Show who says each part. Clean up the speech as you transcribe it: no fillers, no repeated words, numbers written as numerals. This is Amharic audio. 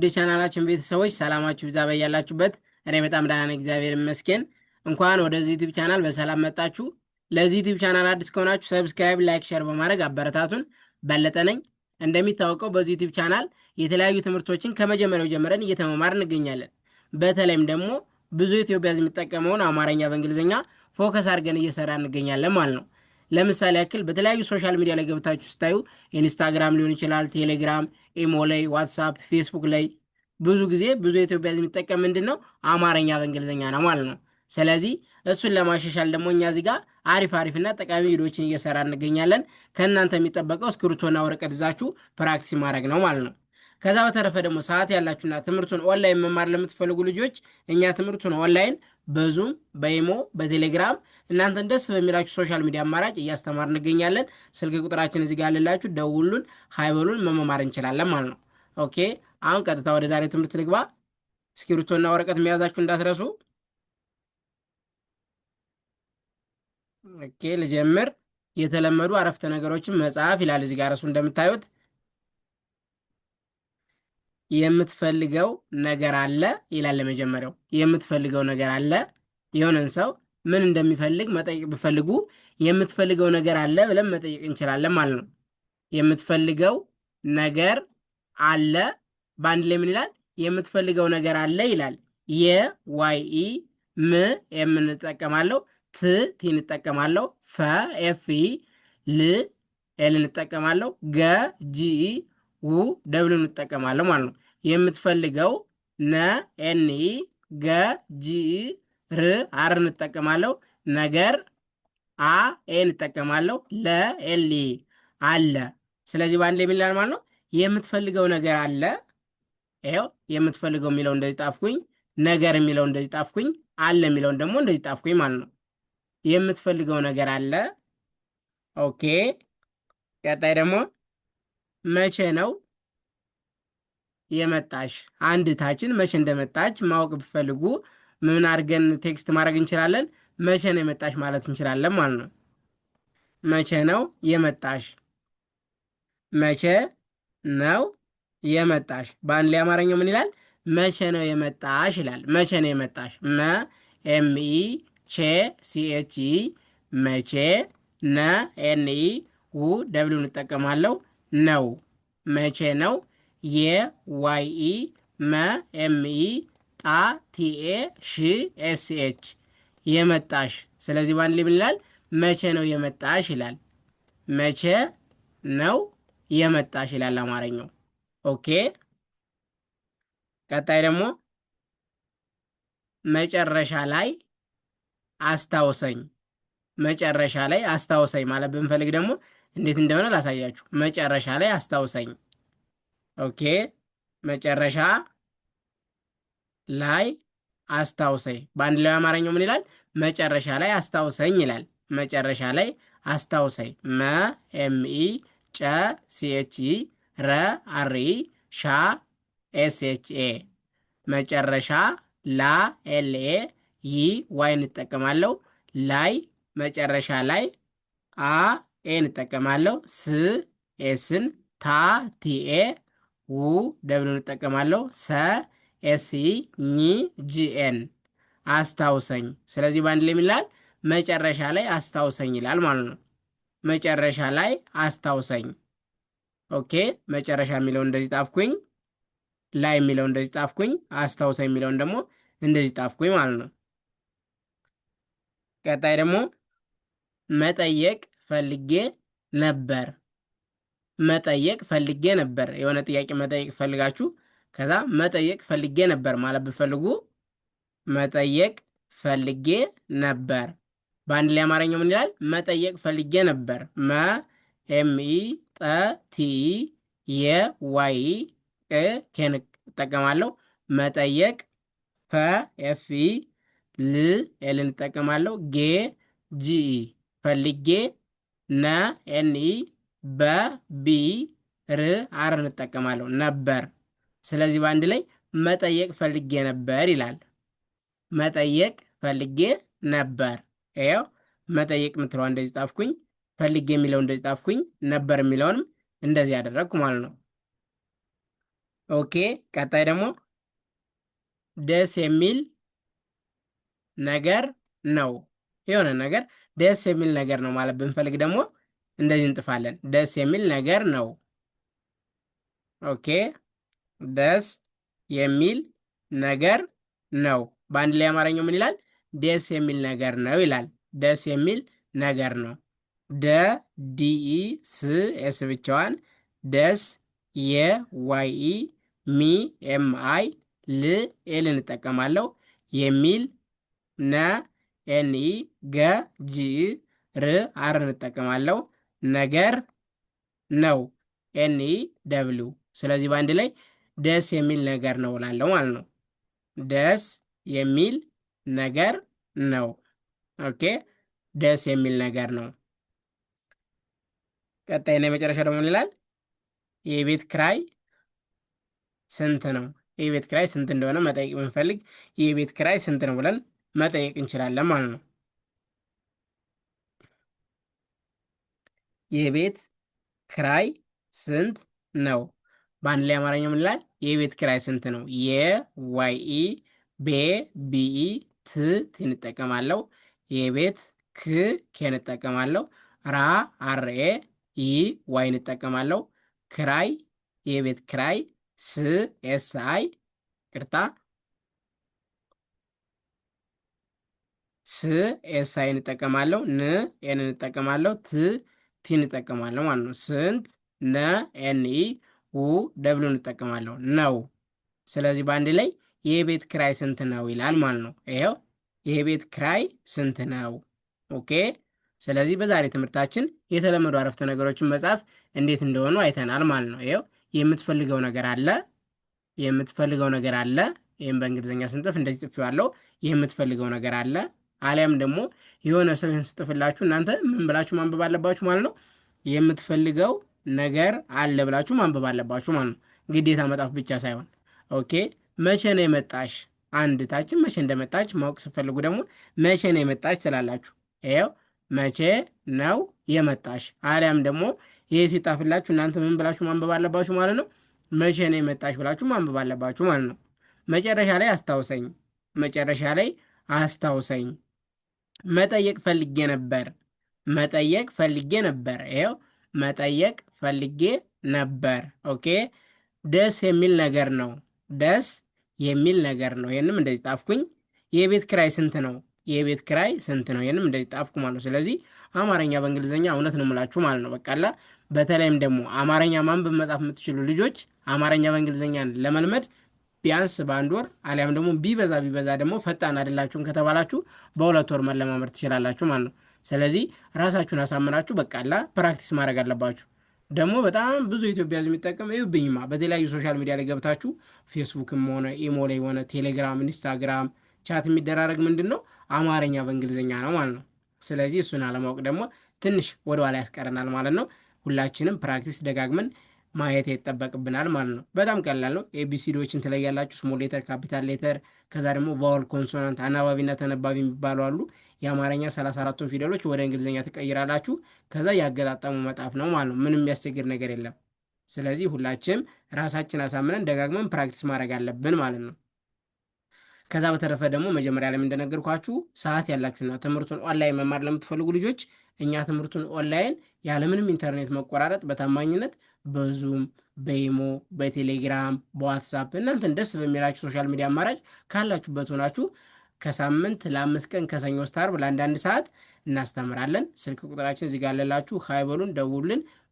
Speaker 1: የቻናላችን ቤተሰቦች ሰላማችሁ ይብዛ በያላችሁበት። እኔ በጣም ደህና ነኝ፣ እግዚአብሔር ይመስገን። እንኳን ወደዚህ ዩቲዩብ ቻናል በሰላም መጣችሁ። ለዚህ ዩቲዩብ ቻናል አዲስ ከሆናችሁ ሰብስክራይብ፣ ላይክ፣ ሼር በማድረግ አበረታቱን። በለጠ ነኝ። እንደሚታወቀው በዚህ ዩቲዩብ ቻናል የተለያዩ ትምህርቶችን ከመጀመሪያው ጀምረን እየተመማር እንገኛለን። በተለይም ደግሞ ብዙ ኢትዮጵያ የሚጠቀመውን አማርኛ በእንግሊዝኛ ፎከስ አድርገን እየሰራ እንገኛለን ማለት ነው። ለምሳሌ ያክል በተለያዩ ሶሻል ሚዲያ ላይ ገብታችሁ ስታዩ ኢንስታግራም ሊሆን ይችላል፣ ቴሌግራም፣ ኢሞ ላይ፣ ዋትሳፕ፣ ፌስቡክ ላይ ብዙ ጊዜ ብዙ ኢትዮጵያ የሚጠቀም ምንድን ነው አማርኛ በእንግሊዝኛ ነው ማለት ነው። ስለዚህ እሱን ለማሻሻል ደግሞ እኛ እዚህ ጋር አሪፍ አሪፍና ጠቃሚ ቪዲዮችን እየሰራ እንገኛለን። ከእናንተ የሚጠበቀው እስክሪብቶና ወረቀት ይዛችሁ ፕራክቲስ ማድረግ ነው ማለት ነው። ከዛ በተረፈ ደግሞ ሰዓት ያላችሁና ትምህርቱን ኦንላይን መማር ለምትፈልጉ ልጆች እኛ ትምህርቱን ኦንላይን በዙም በኢሞ በቴሌግራም እናንተን ደስ በሚላችሁ ሶሻል ሚዲያ አማራጭ እያስተማር እንገኛለን። ስልክ ቁጥራችን እዚህ ጋር ያለላችሁ ደውሉን፣ ሀይበሉን መመማር እንችላለን ማለት ነው። ኦኬ አሁን ቀጥታ ወደ ዛሬው ትምህርት ልግባ። እስክሪብቶና ወረቀት መያዛችሁ እንዳትረሱ። ኦኬ ልጀምር። የተለመዱ አረፍተ ነገሮችን መጻፍ ይላል እዚህ ጋር እሱ እንደምታዩት የምትፈልገው ነገር አለ ይላል። ለመጀመሪያው የምትፈልገው ነገር አለ። የሆነን ሰው ምን እንደሚፈልግ መጠየቅ ብፈልጉ የምትፈልገው ነገር አለ ብለን መጠየቅ እንችላለን ማለት ነው። የምትፈልገው ነገር አለ በአንድ ላይ ምን ይላል? የምትፈልገው ነገር አለ ይላል። የዋይ ም የምንጠቀማለው ት ቲ እንጠቀማለው ፈ ኤፍ ል ኤል እንጠቀማለው ገ ጂ ው ደብል እንጠቀማለው ማለት ነው። የምትፈልገው ነ ኤን ገ ጂ ር አር እንጠቀማለው። ነገር አ ኤ እንጠቀማለው። ለ ኤል አለ። ስለዚህ በአንድ ላይ የሚላል ማለት ነው የምትፈልገው ነገር አለ። ይኸው የምትፈልገው የሚለው እንደዚህ ጣፍኩኝ፣ ነገር የሚለው እንደዚህ ጣፍኩኝ፣ አለ የሚለውን ደግሞ እንደዚህ ጣፍኩኝ ማለት ነው። የምትፈልገው ነገር አለ። ኦኬ ቀጣይ ደግሞ መቼ ነው የመጣሽ? አንድ ታችን መቼ እንደመጣች ማወቅ ብፈልጉ ምን አድርገን ቴክስት ማድረግ እንችላለን? መቼ ነው የመጣሽ ማለት እንችላለን ማለት ነው። መቼ ነው የመጣሽ? መቼ ነው የመጣሽ። በአንድ ላይ አማርኛው ምን ይላል? መቼ ነው የመጣሽ ይላል። መቼ ነው የመጣሽ። መ ኤምኢ ቼ ሲኤች መቼ፣ ነ ኤንኢ ው ደብሊው እንጠቀማለው ነው። መቼ ነው። የዋይኢ መ ኤምኢ ጣ ቲኤ ሺ ኤስኤች የመጣሽ። ስለዚህ በአንድ ላይ ምን ይላል? መቼ ነው የመጣሽ ይላል። መቼ ነው የመጣሽ ይላል አማርኛው። ኦኬ ቀጣይ ደግሞ መጨረሻ ላይ አስታውሰኝ። መጨረሻ ላይ አስታውሰኝ ማለት ብንፈልግ ደግሞ እንዴት እንደሆነ ላሳያችሁ። መጨረሻ ላይ አስታውሰኝ። ኦኬ መጨረሻ ላይ አስታውሰኝ። በአንድ ላይ አማርኛው ምን ይላል? መጨረሻ ላይ አስታውሰኝ ይላል። መጨረሻ ላይ አስታውሰኝ። መ ኤምኢ ጨ ሲኤች ረ አሪ ሻ ኤስኤች ኤ መጨረሻ ላ ኤልኤ ይ ዋይ እንጠቀማለው። ላይ መጨረሻ ላይ አ ኤ እንጠቀማለው። ስ ኤስን ታ ቲኤ ው ደብሊው እንጠቀማለው። ሰ ኤሲ ኝ ጂኤን አስታውሰኝ። ስለዚህ በአንድ ላይ ይላል መጨረሻ ላይ አስታውሰኝ ይላል ማለት ነው። መጨረሻ ላይ አስታውሰኝ። ኦኬ መጨረሻ የሚለው እንደዚህ ጣፍኩኝ፣ ላይ የሚለው እንደዚህ ጣፍኩኝ፣ አስታውሰኝ የሚለውን ደግሞ እንደዚህ ጣፍኩኝ ማለት ነው። ቀጣይ ደግሞ መጠየቅ ፈልጌ ነበር። መጠየቅ ፈልጌ ነበር። የሆነ ጥያቄ መጠየቅ ፈልጋችሁ ከዛ መጠየቅ ፈልጌ ነበር ማለት ብፈልጉ መጠየቅ ፈልጌ ነበር። በአንድ ላይ አማርኛው ምን ይላል? መጠየቅ ፈልጌ ነበር። መ ኤምኢ ጠ ቲ የዋይ ኬን እጠቀማለሁ። መጠየቅ ፈ ኤፍ ል ኤል እንጠቀማለሁ። ጌ ጂ ፈልጌ ነ ኤንኢ በ ቢ ር አር እንጠቀማለሁ ነበር። ስለዚህ በአንድ ላይ መጠየቅ ፈልጌ ነበር ይላል። መጠየቅ ፈልጌ ነበር። ይኸው መጠየቅ የምትለዋ እንደዚህ ጣፍኩኝ፣ ፈልጌ የሚለው እንደዚህ ጣፍኩኝ፣ ነበር የሚለውንም እንደዚህ ያደረግኩ ማለት ነው። ኦኬ። ቀጣይ ደግሞ ደስ የሚል ነገር ነው። የሆነ ነገር ደስ የሚል ነገር ነው ማለት ብንፈልግ ደግሞ እንደዚህ እንጥፋለን። ደስ የሚል ነገር ነው። ኦኬ። ደስ የሚል ነገር ነው። በአንድ ላይ አማርኛው ምን ይላል? ደስ የሚል ነገር ነው ይላል። ደስ የሚል ነገር ነው። ደ ዲኢ ስ ኤስ ብቻዋን፣ ደስ የዋይኢ ሚ ኤም አይ ል ኤል እንጠቀማለሁ። የሚል ነ ኤንኢ ገ ጂኢ ር አር እንጠቀማለሁ። ነገር ነው ኤንኢ ደብሊው። ስለዚህ በአንድ ላይ ደስ የሚል ነገር ነው እላለሁ ማለት ነው። ደስ የሚል ነገር ነው። ኦኬ። ደስ የሚል ነገር ነው። ቀጣይና የመጨረሻ ደግሞ ምን ይላል? የቤት ክራይ ስንት ነው? የቤት ክራይ ስንት እንደሆነ መጠየቅ ብንፈልግ የቤት ክራይ ስንት ነው ብለን መጠየቅ እንችላለን ማለት ነው። የቤት ክራይ ስንት ነው? በአንድ ላይ አማርኛው ምን ይላል? የቤት ክራይ ስንት ነው? የዋይኢ ቤ ቢኢ ት ት እንጠቀማለሁ። የቤት ክ ኬ እንጠቀማለሁ። ራ አርኤ ይ ዋይ እንጠቀማለሁ። ክራይ የቤት ክራይ ስ ኤስ አይ ቅርታ ስ ኤስ አይ እንጠቀማለሁ። ን ኤን እንጠቀማለሁ። ት ቲ እንጠቀማለሁ ማለት ነው። ስንት ነ ኤን ኢ ው ደብሉ እንጠቀማለሁ ነው። ስለዚህ በአንድ ላይ የቤት ክራይ ስንት ነው ይላል ማለት ነው። ይኸው የቤት ክራይ ስንት ነው። ኦኬ። ስለዚህ በዛሬ ትምህርታችን የተለመዱ አረፍተ ነገሮችን መጻፍ እንዴት እንደሆኑ አይተናል ማለት ነው። ይኸው የምትፈልገው ነገር አለ፣ የምትፈልገው ነገር አለ። ይህም በእንግሊዝኛ ስንጥፍ እንደዚህ ጽፌዋለሁ። የምትፈልገው ነገር አለ። አሊያም ደግሞ የሆነ ሰው ይህን ስጥፍላችሁ እናንተ ምን ብላችሁ ማንበብ አለባችሁ ማለት ነው? የምትፈልገው ነገር አለ ብላችሁ ማንበብ አለባችሁ ማለት ነው። ግዴታ መጣፍ ብቻ ሳይሆን። ኦኬ። መቼ ነው የመጣሽ? አንድ ታችን መቼ እንደመጣች ማወቅ ስትፈልጉ ደግሞ መቼ ነው የመጣች ትላላችሁ። ይኸው መቼ ነው የመጣሽ። አሊያም ደግሞ ይህ ሲጣፍላችሁ እናንተ ምን ብላችሁ ማንበብ አለባችሁ ማለት ነው? መቼ ነው የመጣሽ ብላችሁ ማንበብ አለባችሁ ማለት ነው። መጨረሻ ላይ አስታውሰኝ፣ መጨረሻ ላይ አስታውሰኝ። መጠየቅ ፈልጌ ነበር፣ መጠየቅ ፈልጌ ነበር። ይኸው መጠየቅ ፈልጌ ነበር። ኦኬ። ደስ የሚል ነገር ነው፣ ደስ የሚል ነገር ነው። ይህንም እንደዚህ ጣፍኩኝ። የቤት ክራይ ስንት ነው? የቤት ክራይ ስንት ነው? ይህንም እንደዚህ ጣፍኩ ማለት ነው። ስለዚህ አማርኛ በእንግሊዝኛ እውነት ነው የምላችሁ ማለት ነው። በቃላ በተለይም ደግሞ አማርኛ ማንበብ መጻፍ የምትችሉ ልጆች አማርኛ በእንግሊዝኛን ለመልመድ ቢያንስ በአንድ ወር አሊያም ደግሞ ቢበዛ ደግሞ ፈጣን አይደላችሁም ከተባላችሁ በሁለት ወር መለማመድ ትችላላችሁ ማለት ነው። ስለዚህ ራሳችሁን አሳምናችሁ በቃላ ፕራክቲስ ማድረግ አለባችሁ። ደግሞ በጣም ብዙ ኢትዮጵያ ሕዝብ የሚጠቀም ይብኝማ በተለያዩ ሶሻል ሚዲያ ላይ ገብታችሁ ፌስቡክም ሆነ ኢሞ ላይ ሆነ ቴሌግራም፣ ኢንስታግራም ቻት የሚደራረግ ምንድን ነው አማርኛ በእንግሊዝኛ ነው ማለት ነው። ስለዚህ እሱን አለማወቅ ደግሞ ትንሽ ወደኋላ ያስቀረናል ማለት ነው። ሁላችንም ፕራክቲስ ደጋግመን ማየት ይጠበቅብናል ማለት ነው። በጣም ቀላል ነው። ኤቢሲዲዎችን ትለያላችሁ። ስሞል ሌተር፣ ካፒታል ሌተር፣ ከዛ ደግሞ ቫወል፣ ኮንሶናንት፣ አናባቢና ተነባቢ የሚባሉ አሉ። የአማርኛ 34ቱን ፊደሎች ወደ እንግሊዝኛ ትቀይራላችሁ። ከዛ ያገጣጠሙ መጣፍ ነው ማለት ነው። ምንም የሚያስቸግር ነገር የለም። ስለዚህ ሁላችንም ራሳችን አሳምነን ደጋግመን ፕራክቲስ ማድረግ አለብን ማለት ነው። ከዛ በተረፈ ደግሞ መጀመሪያ ላይ እንደነገርኳችሁ ሰዓት ያላችሁና ትምህርቱን ኦንላይን መማር ለምትፈልጉ ልጆች እኛ ትምህርቱን ኦንላይን ያለምንም ኢንተርኔት መቆራረጥ በታማኝነት በዙም፣ በኢሞ፣ በቴሌግራም፣ በዋትሳፕ እናንተን ደስ በሚላችሁ ሶሻል ሚዲያ አማራጭ ካላችሁበት ሆናችሁ ከሳምንት ለ5 ቀን ከሰኞ እስከ ዓርብ ለ1 ሰዓት እናስተምራለን። ስልክ ቁጥራችን እዚህ ጋር አለላችሁ። ሀይበሉን ደውሉልን።